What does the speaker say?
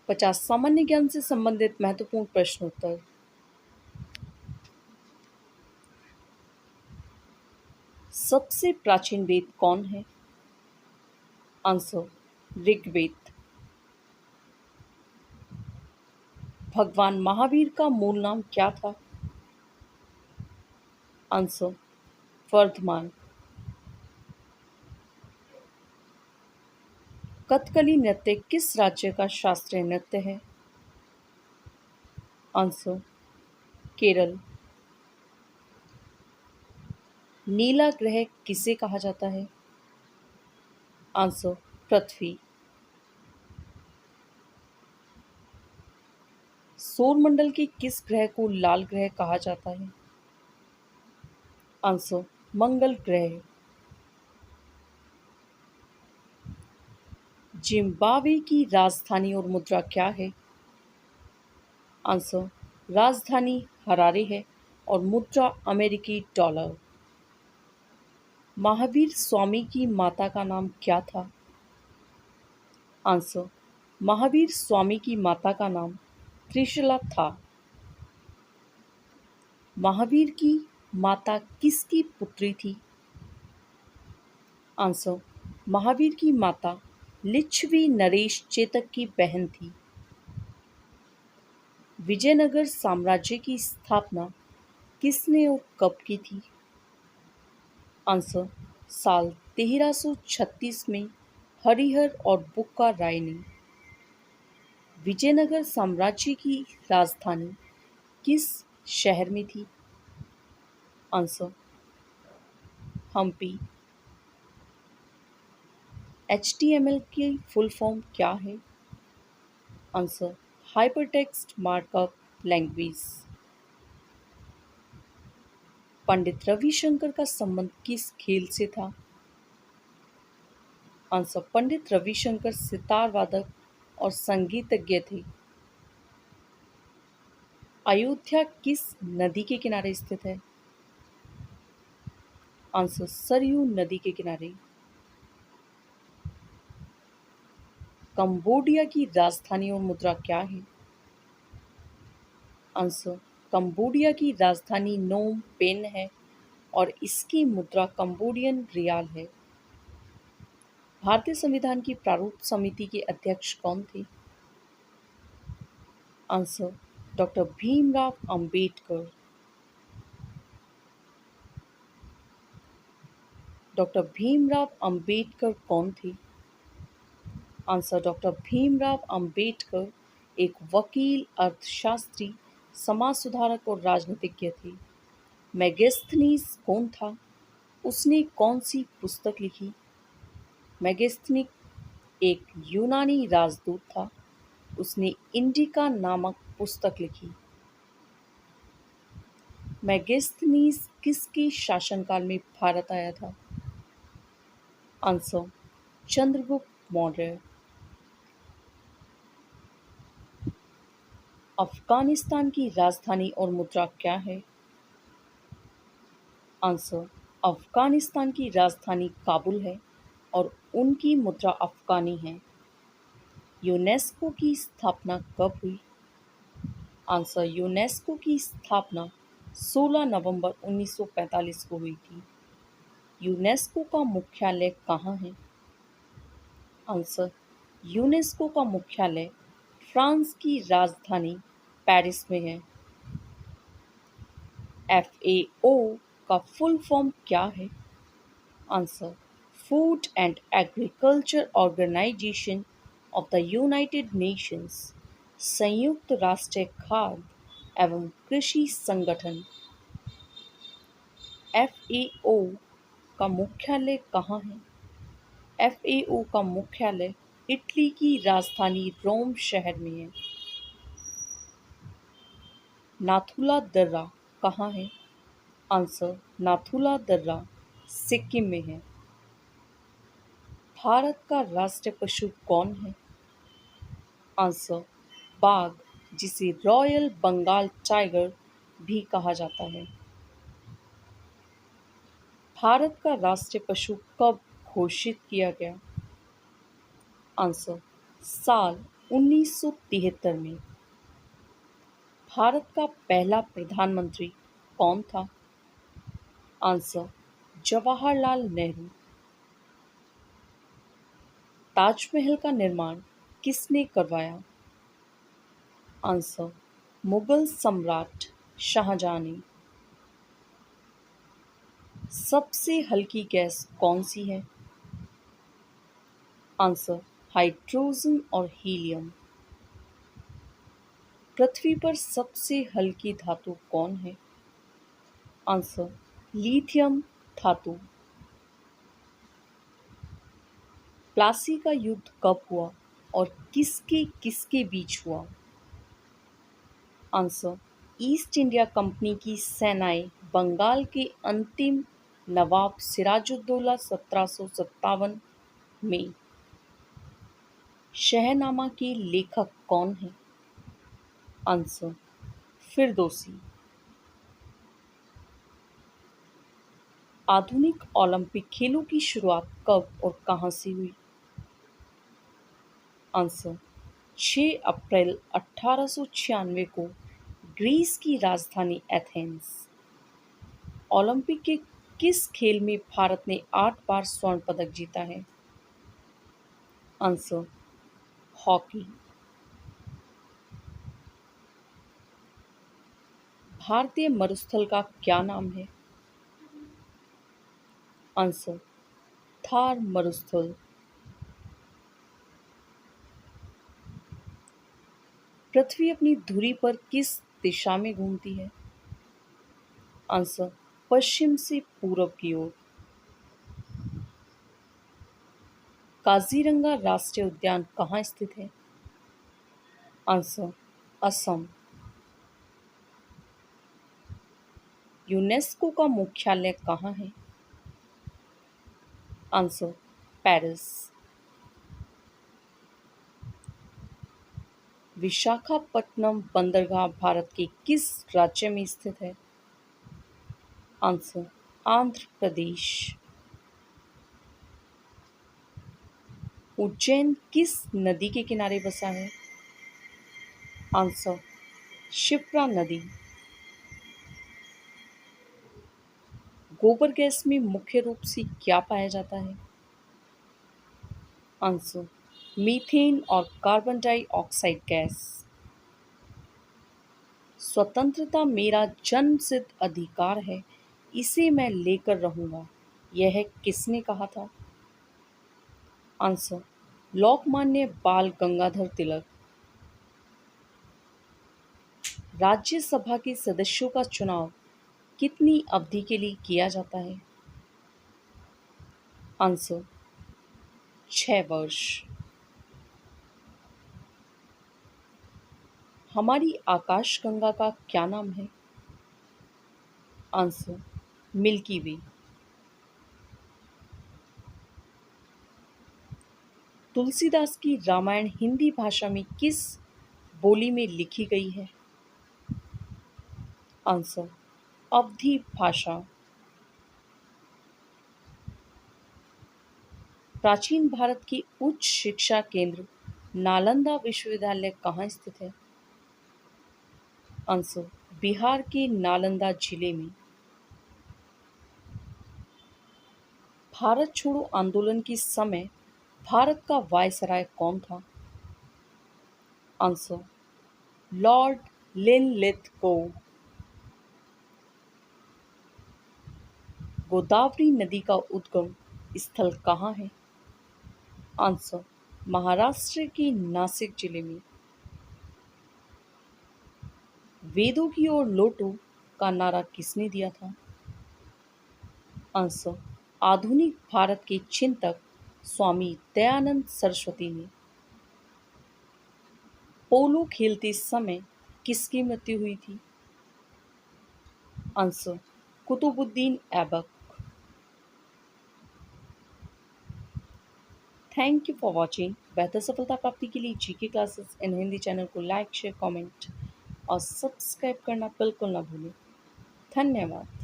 50 सामान्य ज्ञान से संबंधित महत्वपूर्ण प्रश्नोत्तर। सबसे प्राचीन वेद कौन है? आंसर ऋग्वेद। भगवान महावीर का मूल नाम क्या था? आंसर वर्धमान। कथकली नृत्य किस राज्य का शास्त्रीय नृत्य है? आंसर केरल। नीला ग्रह किसे कहा जाता है? आंसर पृथ्वी। सौरमंडल के किस ग्रह को लाल ग्रह कहा जाता है? आंसर मंगल ग्रह। जिम्बाब्वे की राजधानी और मुद्रा क्या है? आंसर राजधानी हरारे है और मुद्रा अमेरिकी डॉलर। महावीर स्वामी की माता का नाम क्या था? आंसर महावीर स्वामी की माता का नाम त्रिशला था। महावीर की माता किसकी पुत्री थी? आंसर महावीर की माता लिच्छवी नरेश चेतक की बहन थी। विजयनगर साम्राज्य की स्थापना किसने और कब की थी? आंसर साल 1336 में हरिहर और बुक्का राय ने। विजयनगर साम्राज्य की राजधानी किस शहर में थी? आंसर हम्पी। HTML की फुल फॉर्म क्या है? Answer hypertext markup language. Pandit Ravishankar का संबंध किस खेल से था? आंसर पंडित रविशंकर सितार वादक और संगीतज्ञ थे। अयोध्या किस नदी के किनारे स्थित है? आंसर सरयू नदी के किनारे। कंबोडिया की राजधानी और मुद्रा क्या है? आंसर कंबोडिया की राजधानी नोम पेन है और इसकी मुद्रा कंबोडियन रियाल है। भारतीय संविधान की प्रारूप समिति के अध्यक्ष कौन थे? Answer doctor Bhimrao Ambedkar. Doctor Bhimrao Ambedkar कौन थे? आंसर डॉक्टर भीमराव अंबेडकर एक वकील, अर्थशास्त्री, समाज सुधारक और राजनीतिज्ञ थे। मेगास्थनीज कौन था? उसने कौन सी पुस्तक लिखी? मेगास्थनीज एक यूनानी राजदूत था। उसने इंडिका नामक पुस्तक लिखी। मेगास्थनीज किसके शासनकाल में भारत आया था? आंसर चंद्रगुप्त मौर्य। अफगानिस्तान की राजधानी और मुद्रा क्या है? आंसर अफगानिस्तान की राजधानी काबुल है और उनकी मुद्रा अफगानी है। यूनेस्को की स्थापना कब हुई? आंसर यूनेस्को की स्थापना 16 नवंबर 1945 को हुई थी। यूनेस्को का मुख्यालय कहाँ है? आंसर यूनेस्को का मुख्यालय फ्रांस की राजधानी पेरिस में है। FAO का फुल फॉर्म क्या है? Answer food and agriculture organisation of the United Nations, संयुक्त राष्ट्र खाद्य एवं कृषि संगठन। FAO का मुख्यालय कहाँ है? FAO का मुख्यालय इटली की राजधानी रोम शहर में है। नाथुला दर्रा कहाँ है? आंसर नाथुला दर्रा सिक्किम में है। भारत का राष्ट्रीय पशु कौन है? आंसर बाघ, जिसे रॉयल बंगाल टाइगर भी कहा जाता है। भारत का राष्ट्रीय पशु कब घोषित किया गया? आंसर साल 1973 में भारत का पहला प्रधानमंत्री कौन था? आंसर जवाहरलाल नेहरू। ताजमहल का निर्माण किसने करवाया? आंसर मुगल सम्राट शाहजहां ने। सबसे हल्की गैस कौन सी है? आंसर हाइड्रोजन और हीलियम। पृथ्वी पर सबसे हल्की धातु कौन है? आंसर लिथियम धातु। प्लासी का युद्ध कब हुआ और किसके किसके बीच हुआ? आंसर ईस्ट इंडिया कंपनी की सेनाएं बंगाल के अंतिम नवाब सिराजुद्दौला 1757 में। शहनामा के लेखक कौन हैं? आंसर फिरदौसी। आधुनिक ओलंपिक खेलों की शुरुआत कब और कहां से हुई? आंसर 6 अप्रैल 1896 को ग्रीस की राजधानी एथेंस। ओलंपिक के किस खेल में भारत ने 8 बार स्वर्ण पदक जीता है? Answer hockey. भारतीय मरुस्थल का क्या नाम है? आंसर थार मरुस्थल। पृथ्वी अपनी धुरी पर किस दिशा में घूमती है? आंसर पश्चिम से पूरब की ओर। काजीरंगा राष्ट्रीय उद्यान कहाँ स्थित है? आंसर असम। यूनेस्को का मुख्यालय कहाँ है? Answer Paris. विशाखापट्टनम बंदरगाह भारत के किस राज्य में स्थित है? आंसर आंध्र प्रदेश। उज्जैन किस नदी के किनारे बसा है? आंसर शिप्रा नदी। गोबर गैस में मुख्य रूप से क्या पाया जाता है? आंसर मीथेन और कार्बन डाइऑक्साइड गैस। स्वतंत्रता मेरा जन्मसिद्ध अधिकार है, इसे मैं लेकर रहूंगा, यह किसने कहा था? आंसर लोकमान्य बाल गंगाधर तिलक। राज्यसभा के सदस्यों का चुनाव कितनी अवधि के लिए किया जाता है? आंसर 6 वर्ष। हमारी आकाशगंगा का क्या नाम है? आंसर मिल्की वे। तुलसीदास की रामायण हिंदी भाषा में किस बोली में लिखी गई है? आंसर अवधी भाषा। प्राचीन भारत की उच्च शिक्षा केंद्र नालंदा विश्वविद्यालय कहाँ स्थित है? आंसर बिहार के नालंदा जिले में। भारत छोड़ो आंदोलन के समय भारत का वायसराय कौन था? Answer Lord Linlithgow. गोदावरी नदी का उद्गम स्थल कहाँ है? आंसर महाराष्ट्र के नासिक जिले में। वेदों की ओर लौटो का नारा किसने दिया था? आंसर आधुनिक भारत के चिंतक स्वामी दयानंद सरस्वती ने। पोलो खेलते समय किसकी मृत्यु हुई थी? Answer Qutubuddin Aibak. Thank you for watching. बेहतर सफलता प्राप्ति के लिए GK classes in Hindi channel को लाइक शेयर कमेंट और सब्सक्राइब करना बिल्कुल ना भूलें। धन्यवाद।